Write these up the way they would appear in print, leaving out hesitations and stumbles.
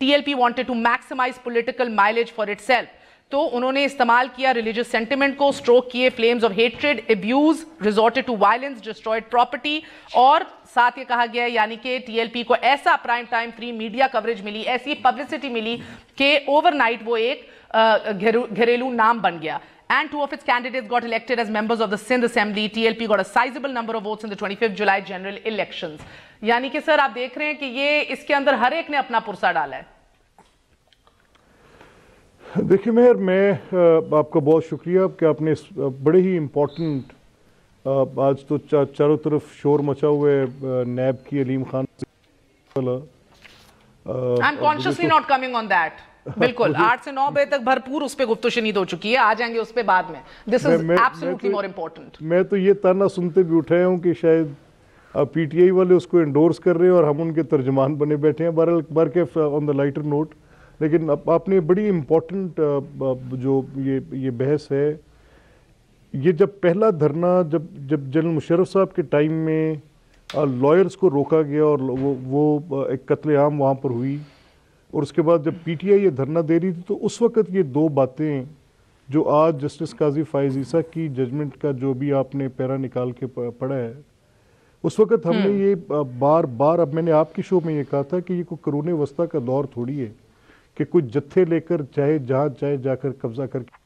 TLP wanted to maximize political mileage for itself। تو انہوں نے استعمال کیا ریلیجس سینٹیمنٹ کو, اسٹروک کیے flames of hatred, abuse, resorted to violence, destroyed property, اور ساتھ یہ کہا گیا یعنی کہ ٹی ایل پی کو ایسا prime time free media coverage ملی, ایسی پبلسٹی ملی کہ اوور نائٹ وہ ایک گھریلو نام بن گیا. And 2 of its candidates got elected as members of the Sindh Assembly. TLP got a sizable number of votes in the 25th July general elections. یعنی کہ سر آپ دیکھ رہے ہیں کہ یہ اس کے اندر ہر ایک نے اپنا پرسہ ڈالا ہے. دیکھیں مہر, میں آپ کا بہت شکریہ کہ آپ نے بڑے ہی امپورٹنٹ, آج تو چاروں طرف شور مچا ہوئے نیب کی علیم Khan. I'm consciously not coming on that. بالکل 8 سے 9 بجے تک بھرپور اس پہ گفت و شنید ہو چکی ہے, آ جائیں گے اس پہ بعد میں. This is absolutely more important. میں تو یہ تانا سنتے بھی اٹھایا ہوں کہ شاید پی ٹی آئی والے اس کو انڈورس کر رہے ہیں اور ہم ان کے ترجمان بنے بیٹھے ہیں. برکیف آن دا لائٹر نوٹ, لیکن آپ نے بڑی امپورٹنٹ جو یہ بحث ہے, یہ جب پہلا دھرنا جب جنرل مشرف صاحب کے ٹائم میں لائرز کو روکا گیا اور وہ ایک قتل عام وہاں پر ہوئی, اور اس کے بعد جب پی ٹی آئی یہ دھرنا دے رہی تھی, تو اس وقت یہ دو باتیں جو آج جسٹس قاضی فائز عیسیٰ کی ججمنٹ کا جو بھی آپ نے پیرا نکال کے پڑھا ہے, اس وقت ہم نے یہ بار بار, اب میں نے آپ کی شو میں یہ کہا تھا کہ یہ کوئی قرون وسطیٰ کا دور تھوڑی ہے کہ کچھ جتھے لے کر چاہے جہاں چاہے جا کر قبضہ کر کے,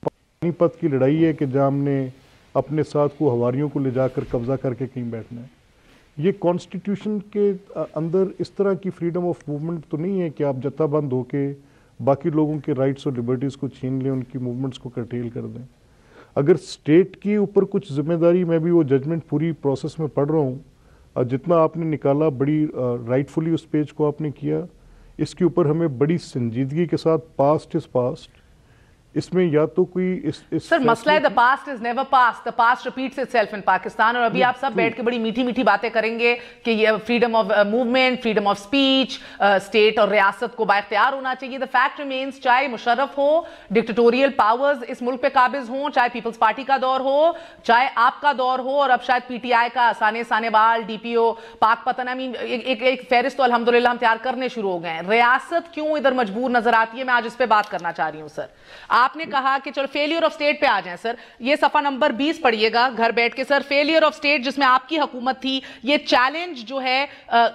پانی پت کی لڑائی ہے کہ جہاں ہم نے اپنے ساتھ کو ہواریوں کو لے جا کر قبضہ کر کے کہیں بیٹھنا ہے. یہ کانسٹیٹیوشن کے اندر اس طرح کی فریڈم آف موومنٹ تو نہیں ہے کہ آپ جتھا بند ہو کے باقی لوگوں کے رائٹس اور لبرٹیز کو چھین لیں, ان کی موومنٹس کو کرٹیل کر دیں. اگر اسٹیٹ کی اوپر کچھ ذمہ داری, میں بھی وہ ججمنٹ پوری پروسیس میں پڑھ رہا ہوں, جتنا آپ نے نکالا بڑی رائٹ فلی اس پیج کو آپ نے کیا, اس کے اوپر ہمیں بڑی سنجیدگی کے ساتھ, پاسٹ از پاسٹ, اس میں یا تو کوئی سر مسئلہ ہے the past is never past, the past repeats itself in Pakistan. اور ابھی آپ سب بیٹھ کے بڑی میٹھی میٹھی باتیں کریں گے کہ یہ freedom of movement, freedom of speech, state اور ریاست کو بااختیار ہونا چاہیے. the fact remains, چاہے مشرف ہو, ڈکٹیٹوریل پاورز اس ملک پہ قابض ہوں, چاہے پیپلز پارٹی کا دور ہو, چاہے آپ کا دور ہو, اور اب شاید پی ٹی آئی کا, سانے بال, ڈی پی او, پاک پتن, ایک فہرست تو الحمدللہ ہم تیار کرنے شروع ہو گئے ہیں. ریاست کیوں ادھر مجبور نظر آتی ہے, میں آج اس پہ بات کرنا چاہ رہی ہوں. سر آپ نے کہا کہ چلو فیلئر آف سٹیٹ پہ آ جائیں. سر یہ صفحہ نمبر 20 پڑھیے گا گھر بیٹھ کے. سر فیلئر آف سٹیٹ جس میں آپ کی حکومت تھی, یہ چیلنج جو ہے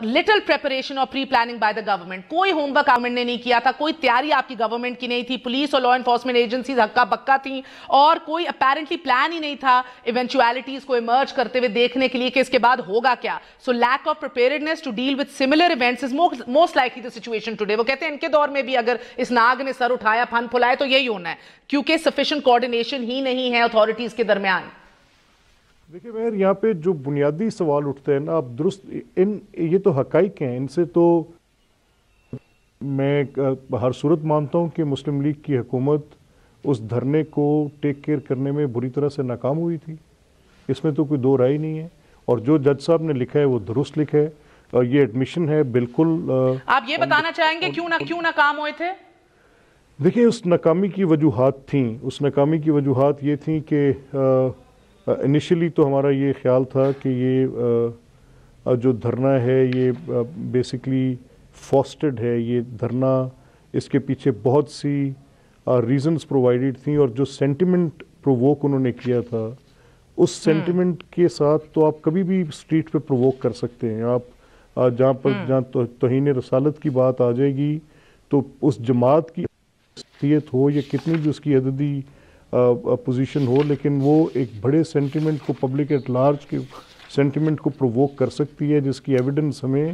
لٹل پریپریشن اور pre planning by the government, کوئی ہوم ورک گورنمنٹ نے نہیں کیا تھا, کوئی تیاری آپ کی گورنمنٹ کی نہیں تھی, پولیس اور لا انفورسمنٹ ایجنسیز ہکا بکا تھیں, اور کوئی اپیرنٹلی پلان ہی نہیں تھا ایونچویلٹیز کو ایمرج کرتے ہوئے دیکھنے کے لیے کہ اس کے بعد ہوگا کیا. So lack of preparedness to deal with similar events is most likely the situation today. وہ کہتے ہیں ان کے دور میں بھی اگر اس ناگ نے سر اٹھایا, پھن پھلائے, تو یہی ہونا ہے, کیونکہ سفیشنٹ کوارڈینیشن ہی نہیں ہے اتھارٹیز کے درمیان. دیکھیں مہر, یہاں پہ جو بنیادی سوال اٹھتے ہیں نا, آپ درست, یہ تو حقائق ہیں, ان سے تو میں ہر صورت مانتا ہوں کہ مسلم لیگ کی حکومت اس دھرنے کو ٹیک کیئر کرنے میں بری طرح سے ناکام ہوئی تھی, اس میں تو کوئی دو رائے نہیں ہے. اور جو جج صاحب نے لکھا ہے وہ درست لکھا ہے, اور یہ ایڈمیشن ہے بالکل. آپ یہ بتانا چاہیں گے کیوں ناکام ہوئے تھے؟ دیکھیں اس ناکامی کی وجوہات تھیں. اس ناکامی کی وجوہات یہ تھیں کہ انیشلی تو ہمارا یہ خیال تھا کہ یہ جو دھرنا ہے یہ بیسکلی فاسٹڈ ہے. یہ دھرنا, اس کے پیچھے بہت سی ریزنز پرووائڈڈ تھیں, اور جو سینٹیمنٹ پرووک انہوں نے کیا تھا, اس سینٹیمنٹ کے ساتھ تو آپ کبھی بھی اسٹریٹ پہ پرووک کر سکتے ہیں. آپ جہاں توہین رسالت کی بات آ جائے گی, تو اس جماعت کی حیثیت ہو یا کتنی بھی اس کی عددی پوزیشن ہو, لیکن وہ ایک بڑے سینٹیمنٹ کو, پبلک ایٹ لارج کے سینٹیمنٹ کو پرووک کر سکتی ہے, جس کی ایویڈنس ہمیں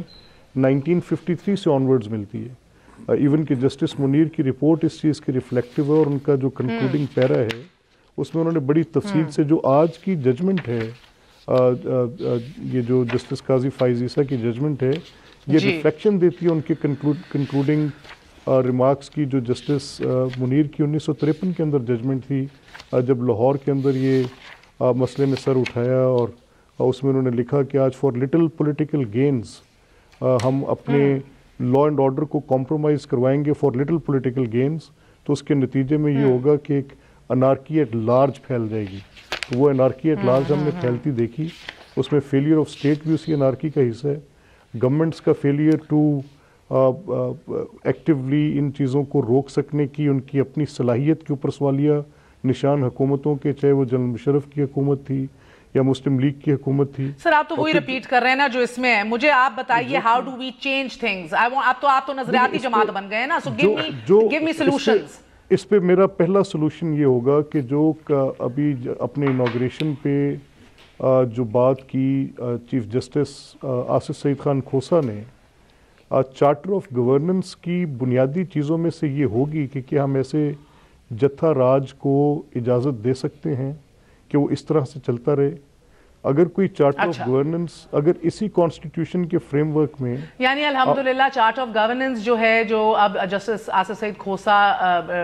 1953 سے آنورڈز ملتی ہے. ایون کہ جسٹس منیر کی رپورٹ اس چیز کی ریفلیکٹیو ہے, اور ان کا جو کنکلوڈنگ پیرا ہے اس میں انہوں نے بڑی تفصیل سے جو آج کی ججمنٹ ہے, یہ جو جسٹس قاضی فائز عیسیٰ کی ججمنٹ ہے, یہ ریفلیکشن دیتی ہے ان کے کنکلوڈنگ ریمارکس کی, جو جسٹس منیر کی 1953 کے اندر ججمنٹ تھی, جب لاہور کے اندر یہ مسئلے نے سر اٹھایا, اور اس میں انہوں نے لکھا کہ آج فار لٹل پولیٹیکل گینز ہم اپنے لا اینڈ آرڈر کو کمپرومائز کروائیں گے فار لٹل پولیٹیکل گینز, تو اس کے نتیجے میں یہ ہوگا کہ ایک انارکی ایٹ لارج پھیل جائے گی. تو وہ انارکی ایٹ لارج ہم نے پھیلتی دیکھی. اس میں فیلئر آف اسٹیٹ بھی اسی انارکی کا حصہ ہے. گورنمنٹس کا فیلئر ٹو ایکٹیولی ان چیزوں کو روک سکنے کی ان کی اپنی صلاحیت کے اوپر سوالیہ نشان حکومتوں کے، چاہے وہ جنرل مشرف کی حکومت تھی یا مسلم لیگ کی حکومت تھی. سر آپ تو وہی ریپیٹ کر رہے ہیں نا جو اس میں ہے. مجھے آپ بتائیے how do we change things. آپ تو نظریاتی جماعت بن گئے ہیں نا, سو گیو می سولوشنز. اس پہ میرا پہلا سولوشن یہ ہوگا کہ جو ابھی اپنے انوگریشن پہ جو بات کی چیف جسٹس آصف سعید خان کھوسا نے, چارٹر آف گورننس کی بنیادی چیزوں میں سے یہ ہوگی کہ کیا ہم ایسے جتھا راج کو اجازت دے سکتے ہیں کہ وہ اس طرح سے چلتا رہے. اگر کوئی چارٹر آف گورننس اگر اسی کانسٹیٹیوشن کے فریم ورک میں, یعنی الحمدللہ چارٹر آف گورننس جو ہے, جو اب جسٹس آصف سعید کھوسا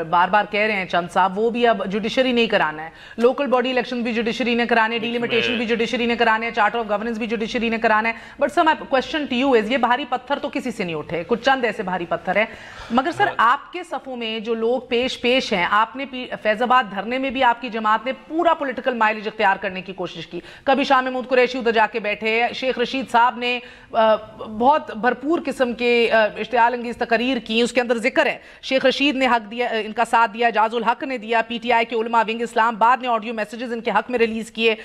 بار بار کہہ رہے ہیں چند صاحب, وہ بھی اب جوڈیشری نہیں کرانا ہے, لوکل باڈی الیکشن بھی جوڈیشری نے کرانے, ڈیلیمیٹیشن بھی جوڈیشری نے کرانے, چارٹر آف گورننس بھی جوڈیشری نے کرانا ہے. But sir my question to you is, یہ بھاری پتھر تو کسی سے نہیں اٹھے, کچھ چند ایسے بھاری پتھر ہیں, مگر سر آپ کے صفوں میں جو لوگ پیش ہیں, آپ نے فیض آباد دھرنے میں بھی آپ کی جماعت نے پورا پولیٹیکل مائلیج اختیار کرنے کی کوشش کی. کبھی شاہ محمود قریشی ادھر جا کے بیٹھے, شیخ رشید صاحب نے بہت بھرپور قسم کے اشتعال انگیز تقریر کی, اس کے اندر ذکر ہے شیخ رشید نے حق دیا, ان کا ساتھ دیا, جاز الحق نے دیا, پی ٹی آئی کے علماء ونگ اسلام بعد نے آڈیو میسیجز ان کے حق میں ریلیز کیے,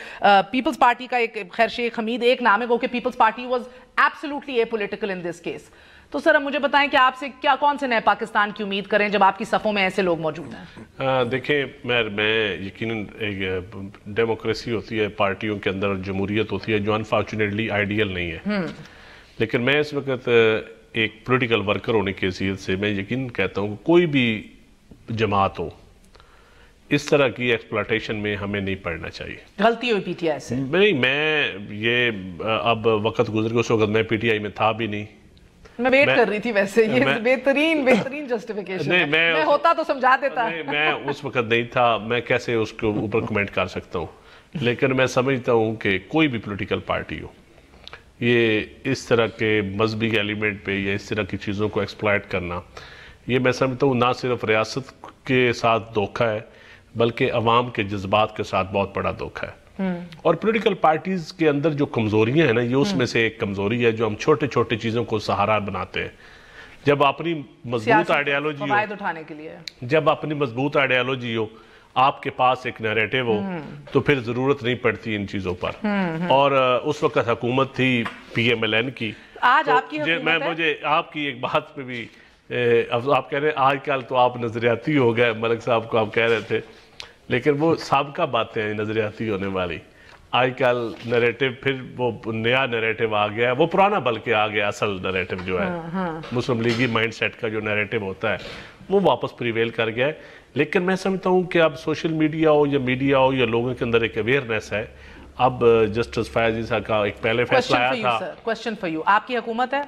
پیپلز پارٹی کا ایک خیر شیخ حمید ایک نام ہے, وہ کہ Peoples Party was absolutely a political in this case. تو سر اب مجھے بتائیں کہ آپ سے کون سے نئے پاکستان کی امید کریں جب آپ کی صفوں میں ایسے لوگ موجود ہیں؟ دیکھیں میں یقیناً ایک ڈیموکریسی ہوتی ہے پارٹیوں کے اندر, جمہوریت ہوتی ہے جو انفارچونیٹلی آئیڈیل نہیں ہے, لیکن میں اس وقت ایک پولیٹیکل ورکر ہونے کی حیثیت سے میں یقین کہتا ہوں کہ کوئی بھی جماعت ہو اس طرح کی ایکسپلائٹیشن میں ہمیں نہیں پڑنا چاہیے. غلطی ہوئی پی ٹی آئی سے. نہیں, میں یہ اب وقت گزر گیا, اس وقت میں پی ٹی آئی میں تھا بھی نہیں. میں ویٹ کر رہی تھی ویسے, یہ بہترین جسٹیفیکیشن ہے. میں ہوتا تو سمجھا دیتا. میں اس وقت نہیں تھا, میں کیسے اس کے اوپر کمنٹ کر سکتا ہوں, لیکن میں سمجھتا ہوں کہ کوئی بھی پولیٹیکل پارٹی ہو, یہ اس طرح کے مذہبی ایلیمنٹ پہ یا اس طرح کی چیزوں کو ایکسپلائٹ کرنا, یہ میں سمجھتا ہوں نہ صرف ریاست کے ساتھ دھوکہ ہے بلکہ عوام کے جذبات کے ساتھ بہت بڑا دھوکہ ہے. اور پولیٹیکل پارٹیز کے اندر جو کمزوریاں ہیں نا, یہ اس میں سے ایک کمزوری ہے جو ہم چھوٹے چھوٹے چیزوں کو سہارا بناتے ہیں. جب اپنی مضبوط آئیڈیالوجی ہو, فوائد اٹھانے کے لیے جب اپنی مضبوط آئیڈیالوجی ہو, آپ کے پاس ایک نیریٹو ہو, تو پھر ضرورت نہیں پڑتی ان چیزوں پر. اور اس وقت حکومت تھی پی ایم ایل این کی. آج آپ کی حکومت ہے. مجھے آپ کی ایک بات پہ بھی, آپ کہہ رہے ہیں آج کل تو آپ نظریاتی ہو گئے, ملک صاحب کو آپ کہہ رہے تھے, لیکن وہ سابقہ باتیں ہیں نظریاتی ہونے والی. آج کل نیریٹو پھر وہ نیا نیریٹو آ گیا ہے, وہ پرانا بلکہ آ گیا اصل نیریٹو جو ہے, مسلم لیگی مائنڈ سیٹ کا جو نیریٹو ہوتا ہے وہ واپس پریویل کر گیا ہے. لیکن میں سمجھتا ہوں کہ اب سوشل میڈیا ہو یا میڈیا ہو یا لوگوں کے اندر ایک اویئرنیس ہے. اب جسٹس فیاض عیسیٰ کا ایک پہلے فیصلہ آیا تھا. کوسچن فار یو, آپ کی حکومت ہے؟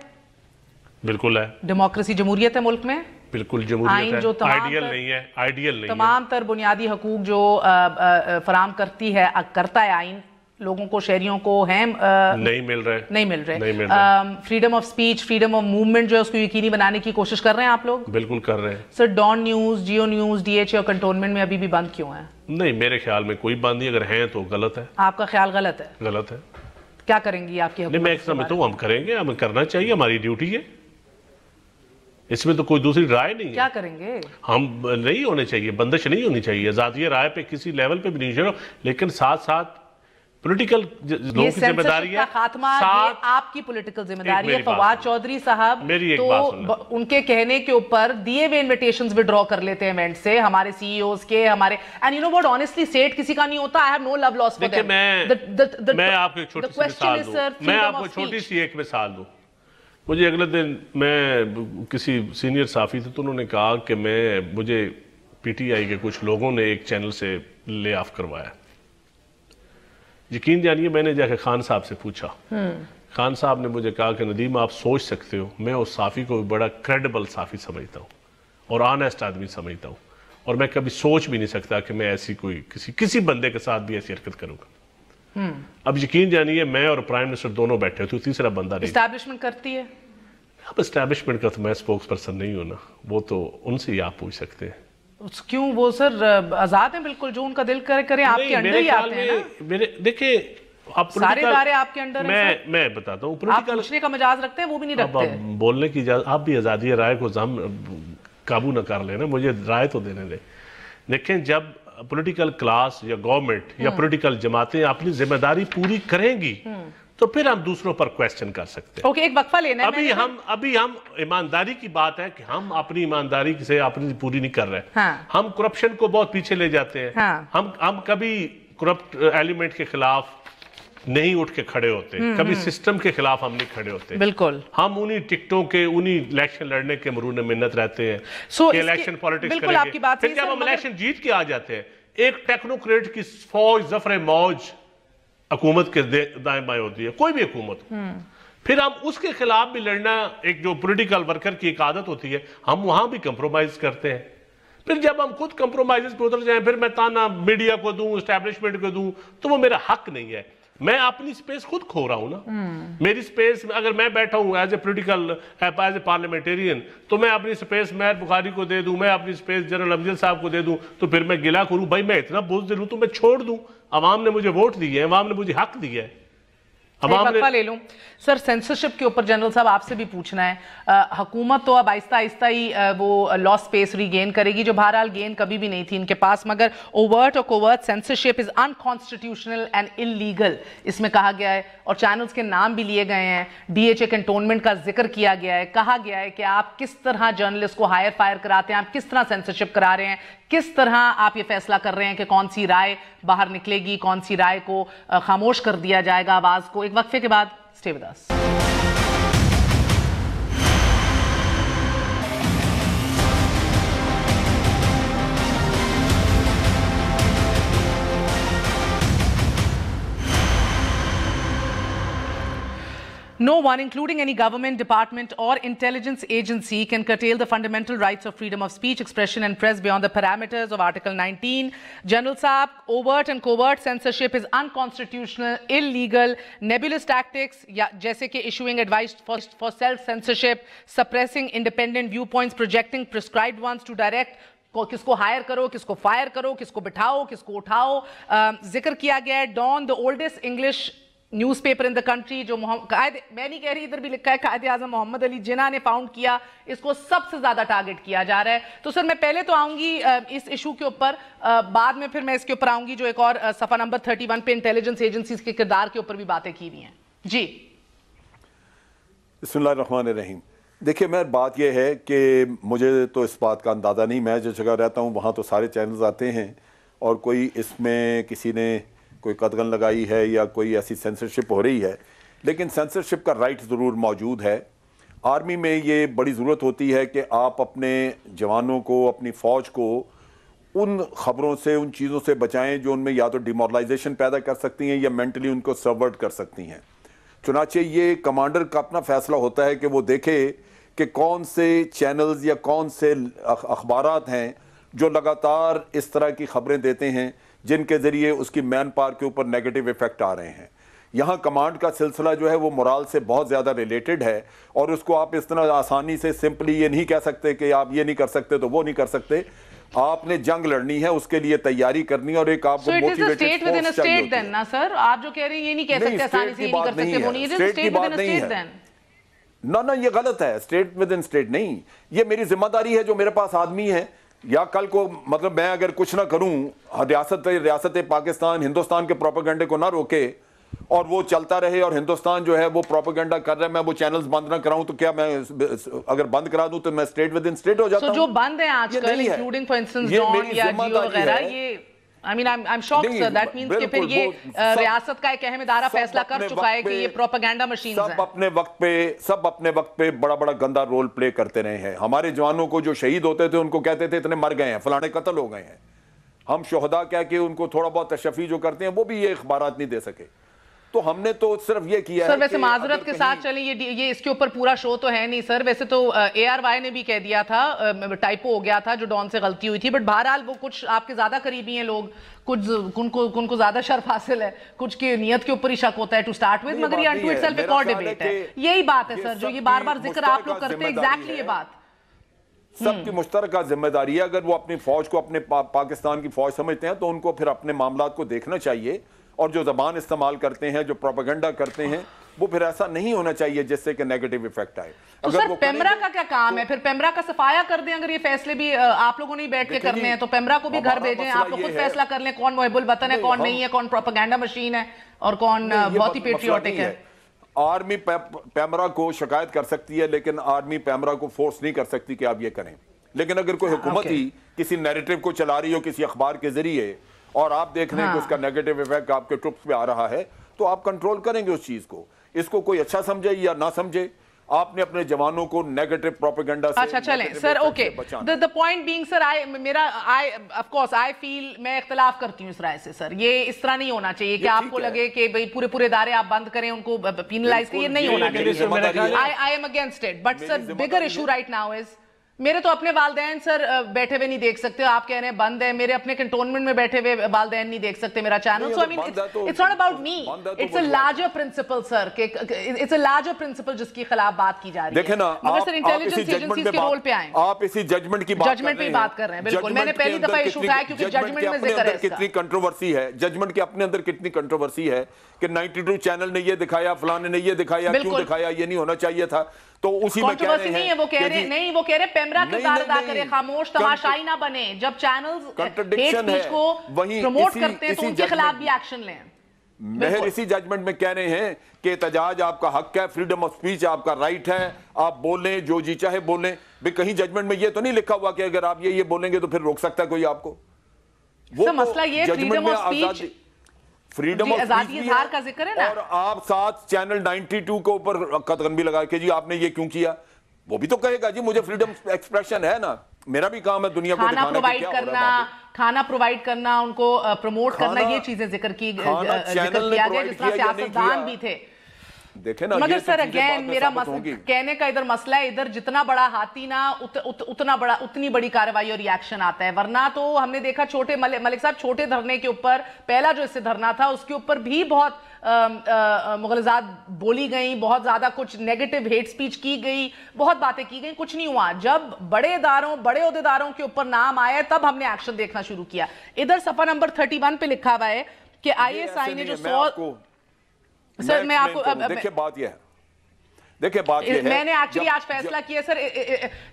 بالکل ہے. ڈیموکریسی جمہوریت ہے ملک میں؟ بالکل جمہوریت ہے, آئیڈیل نہیں ہے, آئیڈیل نہیں ہے. تمام تر بنیادی حقوق جو فراہم کرتی ہے کرتا ہے آئین, لوگوں کو, شہریوں کو ہیں نہیں مل رہے. Freedom of speech, freedom of movement جو ہے اس کو یقینی بنانے کی کوشش کر رہے ہیں آپ لوگ؟ بالکل کر رہے ہیں. Sir Dawn news, Geo news, D H A اور کنٹونمنٹ میں ابھی بھی بند کیوں ہیں؟ نہیں, میرے خیال میں کوئی بند نہیں, اگر ہیں تو غلط ہے. آپ کا خیال غلط ہے؟ غلط ہے. کیا کریں گی آپ کی حکومت؟ نہیں, میں ایک سمجھتا ہوں ہم کریں گے, ہمیں کرنا چاہیے, ہماری ڈیوٹی ہے, اس میں تو کوئی دوسری رائے نہیں ہے. کیا کریں گے؟ ہم نہیں ہونے چاہیے, بندش نہیں ہونی چاہیے, آزادی رائے پہ کسی لیول پہ بھی نہیں چاہیے, لیکن ساتھ ساتھ پولیٹیکل لوگوں کی ذمہ داری ہے. خاتمہ یہ آپ کی پولیٹیکل ذمہ داری ہے. فواد چودھری صاحب تو ان کے کہنے کے اوپر دیے ہوئے انویٹیشنز وڈرا کر لیتے ہیں ایونٹ سے, ہمارے سی ای اوز کے, ہمارے, and you know what, honestly seat کسی کا نہیں ہوتا. I have no love lost for them. میں آپ کو ایک چھوٹی سی مثال دوں, میں آپ کو چھوٹی سی ایک مثال دوں. مجھے اگلے دن, میں کسی سینئر صحافی تھے, تو انہوں نے کہا کہ مجھے پی ٹی آئی کے کچھ لوگوں نے ایک چینل سے لے آف کروایا. یقین جانیے میں نے جا کے خان صاحب سے پوچھا, خان صاحب نے مجھے کہا کہ ندیم آپ سوچ سکتے ہو, میں اس صحافی کو بڑا کریڈیبل صحافی سمجھتا ہوں اور آنیسٹ آدمی سمجھتا ہوں, اور میں کبھی سوچ بھی نہیں سکتا کہ میں ایسی کوئی کسی بندے کے ساتھ بھی ایسی حرکت کروں گا. اب یقین جانیے میں اور پرائم منسٹر دونوں بیٹھے تو تیسرا بندہ نہیں. اسٹیبلشمنٹ کرتی ہے؟ اب اسٹیبلشمنٹ کا تو میں سپوکس پرسن نہیں ہوں نا, وہ تو ان سے ہی آپ پوچھ سکتے ہیں. کیوں, وہ سر آزاد ہیں بالکل, جو ان کا دل کرے, آپ کے انڈر ہی آتے ہیں نا. دیکھیں سارے ادارے آپ کے انڈر ہیں سر؟ میں بتاتا ہوں، آپ پوچھنے کا مجاز رکھتے ہیں، وہ بھی نہیں رکھتے؟ بولنے کی اجازت، آپ بھی آزادی رائے کو قابو نہ کر لینا، مجھے رائے تو دینے دیں۔ لیکن جب پولیٹیکل کلاس یا گورنمنٹ یا پولیٹیکل جماعتیں اپنی ذمہ داری پوری کریں گی تو پھر ہم دوسروں پر کویسچن کر سکتے ہیں۔ اوکے، ایک وقفہ لینا ہے۔ ابھی ہم ایمانداری کی بات ہے کہ ہم اپنی ایمانداری سے اپنی پوری نہیں کر رہے، ہم کرپشن کو بہت پیچھے لے جاتے ہیں، ہم کبھی کرپٹ ایلیمنٹ کے خلاف نہیں اٹھ کے کھڑے ہوتے، کبھی سسٹم کے خلاف ہم نہیں کھڑے ہوتے، بالکل ہم انہی ٹکٹوں کے انہی الیکشن لڑنے کے مرہون منت رہتے ہیں کہ الیکشن پالیٹکس کریں گے، پھر جب ہم الیکشن جیت کے آ جاتے ہیں ایک ٹیکنوکریٹ کی فوج ظفر موج حکومت کے دائیں بائیں ہوتی ہے، کوئی بھی حکومت، پھر ہم اس کے خلاف بھی لڑنا ایک جو پولیٹیکل ورکر کی ایک عادت ہوتی ہے، ہم وہاں بھی کمپرومائز کرتے ہیں۔ پھر جب ہم خود کمپرومائز پہ اتر جائیں، پھر میں تانا میڈیا کو دوں، اسٹیبلشمنٹ کو دوں، تو وہ میرا حق نہیں ہے۔ میں اپنی سپیس خود کھو رہا ہوں نا، میری سپیس اگر میں بیٹھا ہوں as a political as a parliamentarian تو میں اپنی سپیس مہر بخاری کو دے دوں، میں اپنی سپیس جنرل امجد صاحب کو دے دوں، تو پھر میں گلہ کروں بھائی میں اتنا بزدل ہوں تو میں چھوڑ دوں، عوام نے مجھے ووٹ دی ہے، عوام نے مجھے حق دیا ہے۔ وقفہ لے لوں سر، سینسرشپ کے اوپر جنرل صاحب آپ سے بھی پوچھنا ہے۔ حکومت تو اب آہستہ آہستہ ہی وہ لاس سپیس ری گین کرے گی، جو بہرحال گین کبھی بھی نہیں تھی ان کے پاس، مگر اوورٹ اور covert censorship is unconstitutional and illegal اس میں کہا گیا ہے، اور چینلز کے نام بھی لیے گئے ہیں، ڈی ایچ اے کنٹونمنٹ کا ذکر کیا گیا ہے، کہا گیا ہے کہ آپ کس طرح جرنلسٹ کو ہائر فائر کراتے ہیں، آپ کس طرح سینسرشپ کرا رہے ہیں، کس طرح آپ یہ فیصلہ کر رہے ہیں کہ کون سی رائے باہر نکلے گی، کون سی رائے کو خاموش کر دیا جائے گا آواز کو۔ ایک وقفے کے بعد stay with us. No one, including any government, department or intelligence agency, can curtail the fundamental rights of freedom of speech, expression and press beyond the parameters of Article 19. General Saab, overt and covert censorship is unconstitutional, illegal, nebulous tactics, jaise ke issuing advice for self-censorship, suppressing independent viewpoints, projecting prescribed ones to direct کس کو higher کرو، کس کو fire کرو، کس کو بٹھاؤ، کس کو اٹھاؤ۔ ذکر کیا گیا ہے Dawn, the oldest English newspaper in the country, جو میں نہیں کہہ رہی، ادھر بھی لکھا ہے قائد اعظم محمد علی جناح نے فاؤنڈ کیا، اس کو سب سے زیادہ ٹارگٹ کیا جا رہا ہے۔ تو سر میں پہلے تو آؤں گی اس ایشو کے اوپر، بعد میں پھر میں اس کے اوپر آؤں گی جو ایک اور صفحہ نمبر 31 پہ انٹیلیجنس ایجنسیز کے کردار کے اوپر بھی باتیں کی ہوئی ہیں۔ جی بسم اللہ الرحمن الرحیم۔ دیکھیے میں بات یہ ہے کہ مجھے تو اس بات کا اندازہ نہیں، میں جو جگہ رہتا ہوں وہاں تو سارے چینلز آتے ہیں اور کوئی اس میں کسی نے کوئی قدغن لگائی ہے یا کوئی ایسی سینسرشپ ہو رہی ہے، لیکن سینسرشپ کا رائٹ ضرور موجود ہے۔ آرمی میں یہ بڑی ضرورت ہوتی ہے کہ آپ اپنے جوانوں کو، اپنی فوج کو ان خبروں سے، ان چیزوں سے بچائیں جو ان میں یا تو ڈیمورلائزیشن پیدا کر سکتی ہیں یا مینٹلی ان کو سبورٹ کر سکتی ہیں۔ چنانچہ یہ کمانڈر کا اپنا فیصلہ ہوتا ہے کہ وہ دیکھے کہ کون سے چینلز یا کون سے اخبارات ہیں جو لگاتار اس طرح کی خبریں دیتے ہیں جن کے ذریعے اس کی مین پاور کے اوپر نیگیٹو ایفیکٹ آ رہے ہیں۔ یہاں کمانڈ کا سلسلہ جو ہے وہ مورال سے بہت زیادہ ریلیٹڈ ہے، اور اس کو آپ اس طرح آسانی سے سمپلی یہ نہیں کہہ سکتے کہ آپ یہ نہیں کر سکتے تو وہ نہیں کر سکتے۔ آپ نے جنگ لڑنی ہے، اس کے لیے تیاری کرنی ہے، اور ایک آپ کو موٹیویٹڈ فورس چاہیے ہوتی ہے۔ سر آپ جو کہہ رہے ہیں یہ نہیں کہہ سکتے آسانی سے، یہ نہیں کر سکتے، وہ نہیں ہے، اسٹیٹ کی بات نہیں ہے۔ نہ یہ غلط ہے، اسٹیٹ ود ان اسٹیٹ نہیں، یہ میری ذمہ داری ہے جو میرے پاس آدمی ہے، یا کل کو مطلب میں اگر کچھ نہ کروں، ریاست پاکستان ہندوستان کے پروپیگنڈے کو نہ روکے اور وہ چلتا رہے، اور ہندوستان جو ہے وہ پروپیگنڈا کر رہا ہے، میں وہ چینلز بند نہ کراؤں، تو کیا میں اگر بند کرا دوں تو میں اسٹیٹ ود ان اسٹیٹ ہو جاتا ہوں؟ جو بند ہیں آج کل انکلوڈنگ فار انسٹنس ڈان یا جیو وغیرہ، یہ I mean, I'm shocked, sir. That means کہ پھر یہ ریاست کا ایک اہم ادارہ فیصلہ کر چکا ہے کہ یہ پروپیگنڈا مشینز ہیں۔ سب اپنے وقت پہ بڑا بڑا گندا رول پلے کرتے رہے ہیں۔ ہمارے جوانوں کو جو شہید ہوتے تھے ان کو کہتے تھے اتنے مر گئے ہیں، فلانے قتل ہو گئے ہیں۔ ہم شہداء کہہ کے ان کو تھوڑا بہت تشفی جو کرتے ہیں وہ بھی یہ اخبارات نہیں دے سکے۔ تو ہم نے تو صرف یہ کیا ہے۔ سر ویسے معذرت کے ساتھ چلیں، یہ اس کے اوپر پورا شو تو ہے نہیں سر، ویسے تو اے آر وائی نے بھی کہہ دیا تھا، ٹائپو ہو گیا تھا جو ڈان سے غلطی ہوئی تھی، بٹ بہرحال وہ کچھ آپ کے زیادہ قریبی ہیں لوگ، کچھ ان کو زیادہ شرف حاصل ہے، کچھ کی نیت کے اوپر ہی شک ہوتا ہے ٹو سٹارٹ ود، مگر یہ انٹو اٹسیلف ایک اور ڈیبیٹ ہے۔ یہی بات ہے سر جو یہ بار بار ذکر آپ لوگ کرتے ہیں، ایگزیکٹلی یہ بات سب کی مشترکہ ذمہ داری ہے۔ اگر وہ اپنی فوج کو، اپنے پاکستان کی فوج سمجھتے ہیں تو ان کو پھر اپنے معاملات کو دیکھنا چاہیے اور جو زبان استعمال کرتے ہیں, جو پروپیگنڈا کرتے ہیں, وہ پھر ایسا نہیں ہونا چاہیے جس سے کہ نیگیٹو ایفیکٹ آئے. تو سر پیمرا کا کیا کام ہے پھر؟ پیمرا کا صفایا کر دیں اگر یہ فیصلے بھی آپ لوگوں نے بیٹھ کے کرنے ہیں تو پیمرا کو بھی گھر بھیجیں, آپ لوگ خود فیصلہ کر لیں کون محب الوطن ہے, کون نہیں ہے, کون پروپیگنڈا مشین ہے اور کون بہت ہی پیٹریوٹک ہے. آرمی پیمرا کو شکایت کر سکتی ہے لیکن آرمی پیمرا کو فورس نہیں کر سکتی کہ آپ یہ کریں. لیکن اگر کوئی حکومت ہی کسی نیریٹو کو چلا رہی ہو کسی اخبار کے ذریعے اور آپ دیکھ رہے ہیں کہ اس کا نیگیٹو ایفیکٹ آپ کے ٹروپس پہ آ رہا ہے تو آپ کنٹرول کریں گے اس چیز کو. اس کو کوئی اچھا سمجھے یا نہ سمجھے, آپ نے اپنے جوانوں کو نیگیٹو پروپیگنڈا سے اچھا چلیں سر, okay, the point being sir, of course I feel, میں اختلاف کرتی ہوں اس رائے سے سر. یہ اس طرح نہیں ہونا چاہیے کہ آپ کو لگے کہ بھئی پورے ادارے آپ بند کریں, ان کو پینلائز کریں, یہ نہیں ہونا چاہیے. I am against it, but sir bigger issue right now is میرے تو اپنے والدین سر بیٹھے ہوئے نہیں دیکھ سکتے, آپ کہہ رہے ہیں بند ہے, میرے اپنے کنٹونمنٹ میں بیٹھے ہوئے والدین نہیں دیکھ سکتے میرا channel. So I mean it's not about me, it's a larger principle sir, it's a larger principle جس کی خلاف بات کی جا رہی ہے. دیکھیں نا, مگر سر انٹیلیجنس ایجنسیز کے رول پہ آئیں, آپ اسی ججمنٹ کی بات کر رہے ہیں. بالکل, میں نے پہلی دفعہ ایشو اٹھایا کیونکہ ججمنٹ میں ذکر ہے اس کا. کتنی کنٹروورسی ہے ججمنٹ کے اپنے اندر, کتنی کنٹروورسی ہے کہ 92 چینل نے یہ دکھایا, فلانے نے یہ دکھایا, کیوں دکھایا, یہ نہیں ہونا چاہیے تھا. تو اسی میں کہہ رہے ہیں, وہ کہہ رہے پیمرا کردار ادا کرے, خاموش تماشائی نہ بنے. جب چینلز ہیٹ سپیچ کو پروموٹ کرتے ہیں تو ان کے خلاف بھی ایکشن لیں. مہر اسی ججمنٹ میں کہہ رہے ہیں کہ احتجاج آپ کا حق ہے, فریڈم آف سپیچ آپ کا رائٹ ہے, آپ بولیں جو جی چاہے بولیں. بھی کہیں ججمنٹ میں یہ تو نہیں لکھا ہوا کہ اگر آپ یہ بولیں گے تو پھر روک سکتا ہے کوئی آپ کو. وہ مسئلہ یہ freedom of speech, freedom of آزادی اظہار کا ذکر ہے نا, اور آپ ساتھ چینل 92 کے اوپر قدغن بھی لگا کہ جی آپ نے یہ کیوں کیا. وہ بھی تو کہے گا جی مجھے فریڈم ایکسپریشن ہے نا, میرا بھی کام ہے دنیا کو دکھانا کہ کیا ہو رہا ہے. کھانا پرووائڈ کرنا, ان کو پروموٹ کرنا, یہ چیزیں ذکر کیا گیا جس طرح سیاستدان بھی تھے. مگر سر اگین میرا کہنے کا ادھر مسئلہ ہے, ادھر جتنا بڑا ہاتھی نا اتنی بڑی کارروائی اور ریاکشن آتا ہے. ورنہ تو ہم نے دیکھا چھوٹے ملک صاحب چھوٹے دھرنے کے اوپر, پہلا جو اس سے دھرنا تھا اس کے اوپر بھی بہت مغالطات بولی گئیں, بہت زیادہ کچھ نیگیٹو ہیٹ سپیچ کی گئی, بہت باتیں کی گئیں, کچھ نہیں ہوا. جب بڑے اداروں بڑے عہدیداروں کے اوپر نام آیا تب ہم نے ایکشن دیکھنا شروع کیا. ادھر صفحہ نمبر 31 پہ لکھا ہوا ہے کہ آئی ایس آئی نے جو 100 سر میں آپ کو دیکھیں بات یہ ہے, دیکھیں بات یہ ہے, میں نے ایکچولی آج فیصلہ کیا سر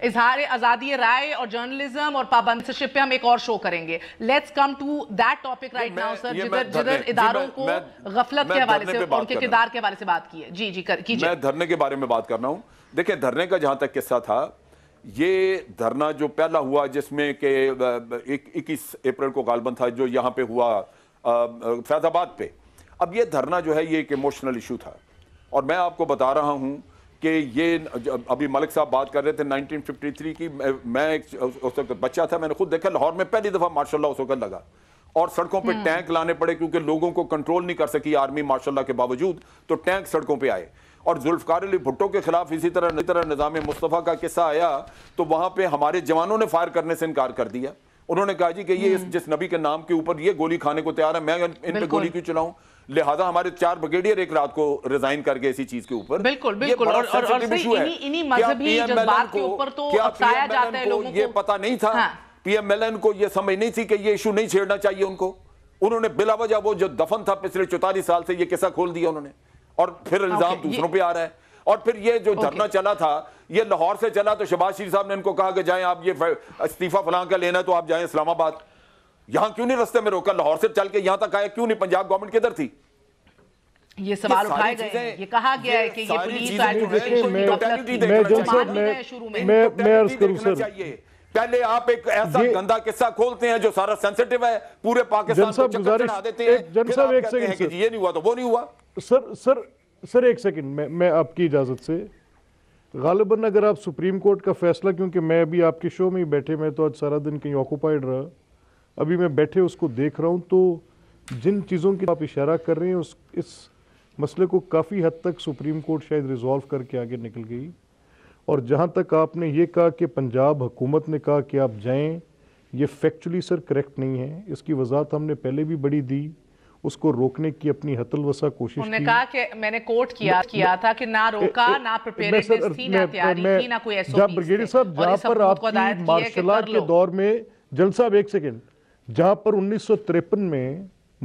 اظہار آزادی رائے اور جرنلزم اور پابندی شپ پہ ہم ایک اور شو کریں گے. Let's come to that topic right now sir, جدھر اداروں کو غفلت کے حوالے سے اور ان کے کردار کے حوالے سے بات کی ہے. جی جی کیجئے. میں دھرنے کے بارے میں بات کر رہا ہوں. دیکھیں دھرنے کا جہاں تک قصہ تھا, یہ دھرنا جو پہلا ہوا جس میں کہ 21 اپریل کو غالباً تھا, جو یہاں پہ ہوا فیض آباد پہ. اب یہ دھرنا جو ہے یہ ایک ایموشنل ایشو تھا, اور میں آپ کو بتا رہا ہوں کہ یہ ابھی ملک صاحب بات کر رہے تھے 1953 کی, میں اس وقت بچہ تھا, میں نے خود دیکھا لاہور میں پہلی دفعہ ماشاءاللہ اس وقت لگا, اور سڑکوں پہ ٹینک لانے پڑے کیونکہ لوگوں کو کنٹرول نہیں کر سکی آرمی ماشاءاللہ کے باوجود, تو ٹینک سڑکوں پہ آئے. اور ذوالفقار علی بھٹو کے خلاف اسی طرح نظام مصطفیٰ کا قصہ آیا تو وہاں پہ ہمارے جوانوں نے فائر کرنے سے انکار کر دیا. انہوں نے کہا جی کہ یہ جس نبی کے نام کے اوپر یہ گولی کھانے کو تیار ہے, میں ان پہ گولی کیوں چلاؤں. لہذا ہمارے 4 بریگیڈیئر ایک رات کو ریزائن کر گئے اسی چیز کے اوپر. بالکل بالکل, اور انہی مذہبی جذبات کے اوپر تو اکسایا جاتا ہے لوگوں کو. یہ پتہ نہیں تھا, پی ایم ایل این کو یہ سمجھ نہیں تھی کہ یہ ایشو نہیں چھیڑنا چاہیے ان کو. انہوں نے بلا وجہ وہ جو دفن تھا پچھلے 44 سال سے یہ قصہ کھول دیا انہوں نے, اور پھر الزام دوسروں پہ آ رہا ہے. اور پھر یہ جو دھرنا چلا تھا یہ لاہور سے چلا, تو شہباز شریف صاحب نے ان کو کہا کہ جائیں آپ یہ استعفیٰ فلاں کا لینا تو آپ جائیں اسلام آباد. یہاں کیوں نہیں رستے میں روکا, لاہور سے چل کے یہاں تک آیا کیوں نہیں, پنجاب گورنمنٹ کدھر تھی. یہ سوال اٹھائے گئے ہیں, یہ کہا گیا ہے کہ یہ پولیس میں عرض کروں سر, پہلے آپ ایک ایسا گندا قصہ کھولتے ہیں جو سارا سینسٹیو ہے, پورے پاکستان کو چکر چڑھا دیتے ہیں, پھر آپ کہتے ہیں کہ یہ نہیں ہوا تو وہ نہیں ہوا. سر ایک سیکنڈ, میں آپ کی اجازت سے, غالباً اگر آپ سپریم کورٹ کا فیصلہ, کیونکہ میں ابھی آپ کے شو میں ہی بیٹھے, میں تو آج سارا دن کہیں آکوپائیڈ رہا, ابھی میں بیٹھے اس کو دیکھ رہا ہوں, تو جن چیزوں کی آپ اشارہ کر رہے ہیں اس مسئلے کو کافی حد تک سپریم کورٹ شاید ریزولو کر کے آگے نکل گئی. اور جہاں تک آپ نے یہ کہا کہ پنجاب حکومت نے کہا کہ آپ جائیں, یہ فیکچولی سر کریکٹ نہیں ہے. اس کی وضاحت ہم نے پہلے بھی بڑی دی, اس کو روکنے کی اپنی حت الوسع کوشش کی. انہوں نے کہا کہ میں نے کوٹ کیا تھا کہ نہ روکا, نہ پریپیئرڈنس تھی, نہ تیاری تھی, نہ کوئی ایسو پیس بریگیڈیئر صاحب, جہاں پر آپ کی مارشل لاء کے دور میں, جنرل صاحب ایک سیکنڈ, جہاں پر 1953 میں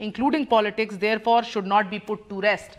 including politics, therefore should not be put to rest।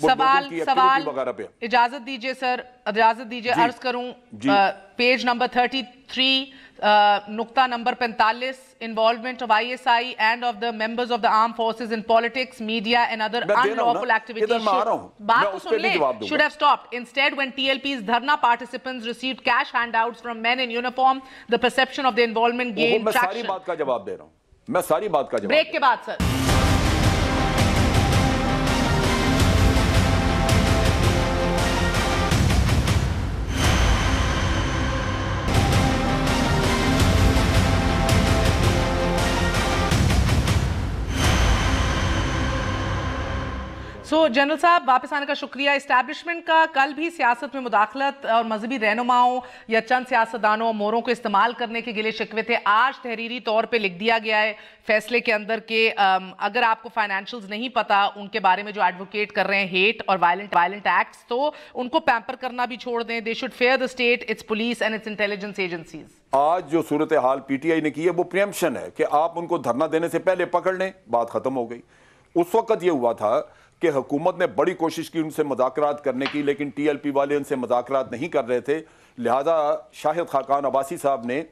سوال اجازت دیجئے سر، اجازت دیجئے عرض کروں پیج نمبر 33 نقطہ number 45 involvement of ISI and of the members of the armed forces in politics, media and other unlawful activities should have stopped. Instead, when TLP's dharna participants received cash handouts from men in uniform, the perception of the involvement gained traction. میں ساری بات کا جواب دے رہا ہوں، میں ساری بات کا جواب بریک کے بعد سر. جنرل صاحب واپس آنے کا شکریہ. اسٹیبلشمنٹ کا کل بھی سیاست میں مداخلت اور مذہبی رہنماؤں یا چند سیاستدانوں اور موروں کو استعمال کرنے کے گلے شکوے تھے. آج تحریری طور پہ لکھ دیا گیا ہے فیصلے کے اندر کہ اگر آپ کو فائنینشلز نہیں پتا ان کے بارے میں جو ایڈوکیٹ کر رہے ہیں ہیٹ اور وائلنٹ ایکٹس، تو ان کو پیمپر کرنا بھی چھوڑ دیں. They should fear the state, its police and its intelligence agencies. آج جو صورتحال پی ٹی آئی نے کی ہے وہ پریمپشن ہے کہ آپ ان کو دھرنا دینے سے پہلے پکڑ لیں، بات ختم ہو گئی. اس وقت یہ ہوا تھا کہ حکومت نے بڑی کوشش کی ان سے مذاکرات کرنے کی، لیکن ٹی ایل پی والے ان سے مذاکرات نہیں کر رہے تھے. لہذا شاہد خاقان عباسی صاحب نے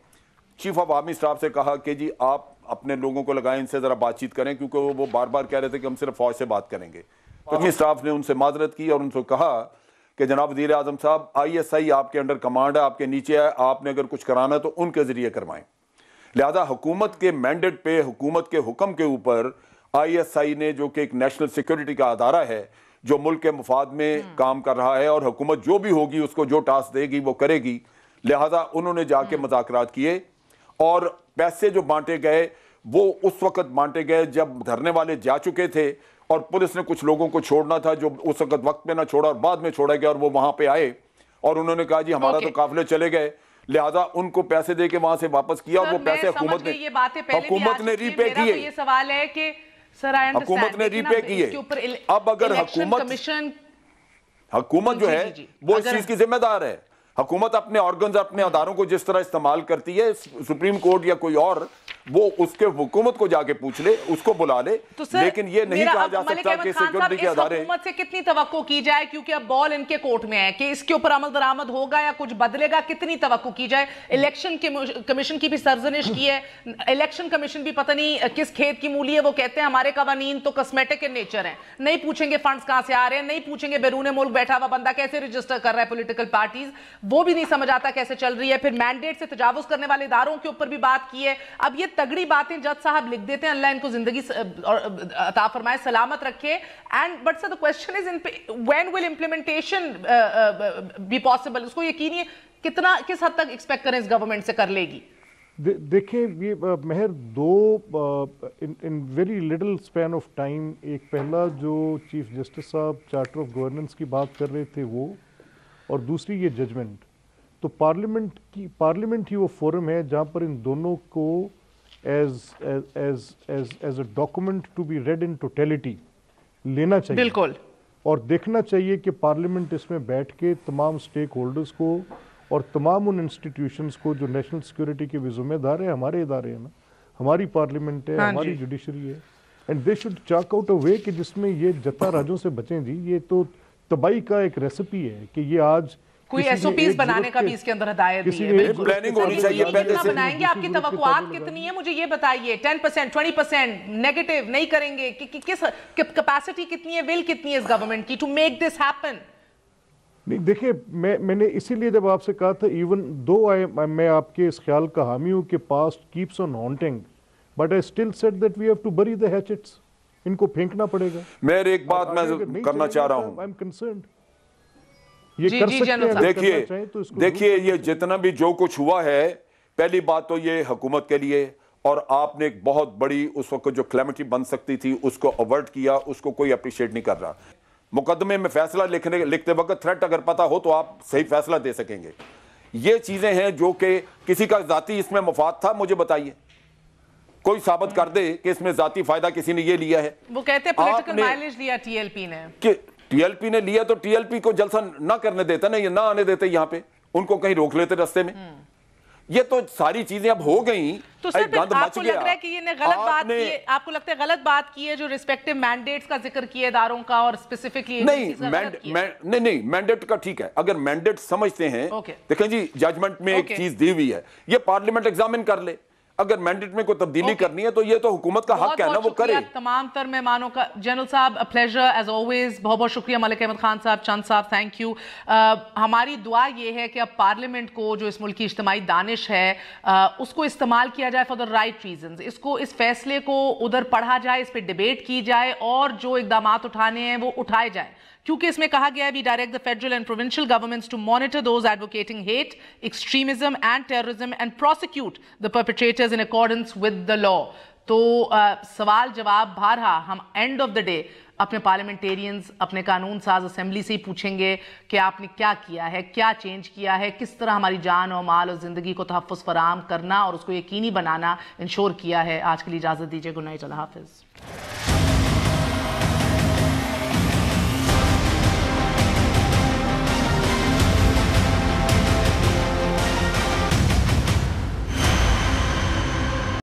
چیف آف آرمی اسٹاف سے کہا کہ جی آپ اپنے لوگوں کو لگائیں، ان سے ذرا بات چیت کریں، کیونکہ وہ بار بار کہہ رہے تھے کہ ہم صرف فوج سے بات کریں گے. آرمی اسٹاف نے ان سے معذرت کی اور ان سے کہا کہ جناب وزیر اعظم صاحب، آئی ایس آئی آپ کے انڈر کمانڈ ہے، آپ کے نیچے ہے، آپ نے اگر کچھ کرانا ہے تو ان کے ذریعے کروائیں. لہذا حکومت کے مینڈیٹ پہ، حکومت کے حکم کے اوپر آئی ایس آئی نے، جو کہ ایک نیشنل سیکیورٹی کا ادارہ ہے جو ملک کے مفاد میں کام کر رہا ہے، اور حکومت جو بھی ہوگی اس کو جو ٹاسک دے گی وہ کرے گی، لہذا انہوں نے جا کے مذاکرات کیے. اور پیسے جو بانٹے گئے وہ اس وقت بانٹے گئے جب دھرنے والے جا چکے تھے، اور پولیس نے کچھ لوگوں کو چھوڑنا تھا جو اس وقت پہ نہ چھوڑا اور بعد میں چھوڑا گیا، اور وہ وہاں پہ آئے اور انہوں نے کہا جی ہمارا تو قافلے چلے گئے، لہذا ان کو پیسے دے کے وہاں سے واپس کیا، اور وہ پیسے حکومت نے ری پے کیے. یہ سوال ہے کہ حکومت نے ری پے کیے. اب اگر حکومت جو ہے وہ اس چیز کی ذمہ دار ہے. حکومت اپنے آرگنز، اپنے اداروں کو جس طرح استعمال کرتی ہے، سپریم کورٹ یا کوئی اور، وہ اس کے حکومت کو جا کے پوچھ لے، اس کو بلا لے. لیکن یہ نہیں کہا جا سکتا کہ سیکورٹی کے ادارے. حکومت سے کتنی توقع کی جائے، کیونکہ اب بال ان کے کورٹ میں ہے کہ اس کے اوپر عمل درآمد ہوگا یا کچھ بدلے گا، کتنی توقع کی جائے؟ الیکشن کمیشن کی بھی سرزنش کی ہے. الیکشن کمیشن بھی پتہ نہیں کس کھیت کی مولی ہے. وہ کہتے ہیں ہمارے قوانین تو کاسمیٹک ان نیچر ہیں، نہیں پوچھیں گے فنڈز کہاں سے آ رہے ہیں، نہیں پوچھیں گے بیرون ملک بیٹھا ہوا بندہ کیسے رجسٹر کر رہا ہے پولیٹیکل پارٹیز، وہ بھی نہیں سمجھ آتا کیسے چل رہی ہے. پھر مینڈیٹ سے تجاوز کرنے والے اداروں کے اوپر بھی بات کی ہے. اب یہ تگڑی باتیں جج صاحب لکھ دیتے ہیں، اللہ ان کو زندگی عطا فرمائے، سلامت رکھے. And but sir the question is when will implementation be possible؟ اس کو یقینی کتنا، کس حد تک ایکسپیکٹ کریں اس گورنمنٹ سے کر لے گی؟ دیکھیں یہ مہر دو in very little span of time, ایک پہلا جو چیف جسٹس صاحب چارٹر آف گورننس کی بات کر رہے تھے وہ، اور دوسری یہ ججمنٹ. تو پارلیمنٹ ہی وہ فورم ہے جہاں پر ان دونوں کو as a document to be read in totality لینا چاہیے. بالکل. اور دیکھنا چاہیے کہ پارلیمنٹ اس میں بیٹھ کے تمام اسٹیک ہولڈرز کو اور تمام ان انسٹیٹیوشنز کو جو نیشنل سیکورٹی کے بھی ذمہ دار ہیں، ہمارے ادارے ہیں نا، ہماری پارلیمنٹ ہے، ہماری جوڈیشری ہے، and they should chalk out a way کہ جس میں یہ جتا راجوں سے بچیں. جی یہ تو تباہی کا ایک ریسیپی ہے کہ یہ آج کوئی ایس او پیز بنانے کا بھی اس کے اندر ہدایت دی ہے. پلاننگ ہونی چاہیے پہلے سے. بنائیں گے، آپ کی توقعات کتنی ہیں مجھے یہ بتائیے؟ 10%، 20% نیگیٹو نہیں کریں گے؟ کس کیپیسٹی کتنی ہے، ول کتنی ہے اس گورنمنٹ کی ٹو میک دس ہیپن؟ نہیں دیکھیں، میں نے اسی لیے جب آپ سے کہا تھا ایون دو میں آپ کے اس خیال کا حامی ہوں کہ past keeps on haunting, but I still said that we have to bury the ہیچٹس. ان کو پھینکنا پڑے گا. میں ایک بات میں کرنا چاہ رہا ہوں. I am concerned. یہ کر سکتے ہیں. دیکھیے یہ جتنا بھی جو کچھ ہوا ہے، پہلی بات تو یہ حکومت کے لیے، اور آپ نے ایک بہت بڑی اس وقت جو کلیمٹی بن سکتی تھی اس کو اوورٹ کیا، اس کو کوئی اپریشیٹ نہیں کر رہا. مقدمے میں فیصلہ لکھتے وقت تھریٹ اگر پتہ ہو تو آپ صحیح فیصلہ دے سکیں گے. یہ چیزیں ہیں جو کہ کسی کا ذاتی اس میں مفاد تھا، مجھے بتائیے کوئی ثابت کر دے کہ اس میں ذاتی فائدہ کسی نے یہ لیا ہے. وہ کہتے ہیں پولیٹیکل مائلیج لیا ٹی ایل پی نے. کہ ٹی ایل پی نے لیا تو ٹی ایل پی کو جلسہ نہ کرنے دیتا نا، یہ نہ آنے دیتے یہاں پہ، ان کو کہیں روک لیتے رستے میں. یہ تو ساری چیزیں اب ہو گئیں، تو سر پھر آپ کو لگ رہا ہے کہ یہ نے غلط بات کی ہے، آپ کو لگتا ہے غلط بات کی ہے جو ریسپیکٹیو مینڈیٹس کا ذکر کیے اداروں کا اور اسپیسیفکلی نہیں مینڈیٹ کا ٹھیک ہے، اگر مینڈیٹ سمجھتے ہیں، دیکھیں جی ججمنٹ میں ایک چیز دی ہوئی ہے، یہ پارلیمنٹ ایگزامن کر لے، اگر مینڈیٹ میں کوئی تبدیلی کرنی ہے تو یہ تو حکومت کا حق ہے نا وہ کرے۔ تمام تر مہمانوں کا، جنرل صاحب پلیزر ایز آلویز، بہت بہت شکریہ، ملک احمد خان صاحب، چند صاحب تھینک یو۔ ہماری دعا یہ ہے کہ اب پارلیمنٹ کو جو اس ملک کی اجتماعی دانش ہے اس کو استعمال کیا جائے فار دا رائٹ ریزنز، اس فیصلے کو ادھر پڑھا جائے، اس پہ ڈیبیٹ کی جائے اور جو اقدامات اٹھانے ہیں وہ اٹھائے جائیں، کیونکہ اس میں کہا گیا ہے we direct the federal and provincial governments to monitor those advocating hate, extremism and terrorism and prosecute the perpetrators in accordance with the law۔ تو سوال جواب بہرحال ہم اینڈ آف دا ڈے اپنے پارلیمنٹیرینز، اپنے قانون ساز اسمبلی سے ہی پوچھیں گے کہ آپ نے کیا کیا ہے، کیا چینج کیا ہے، کس طرح ہماری جان اور مال اور زندگی کو تحفظ فراہم کرنا اور اس کو یقینی بنانا انشور کیا ہے۔ آج کے لیے اجازت دیجیے، گڈ نائٹ، اللہ حافظ۔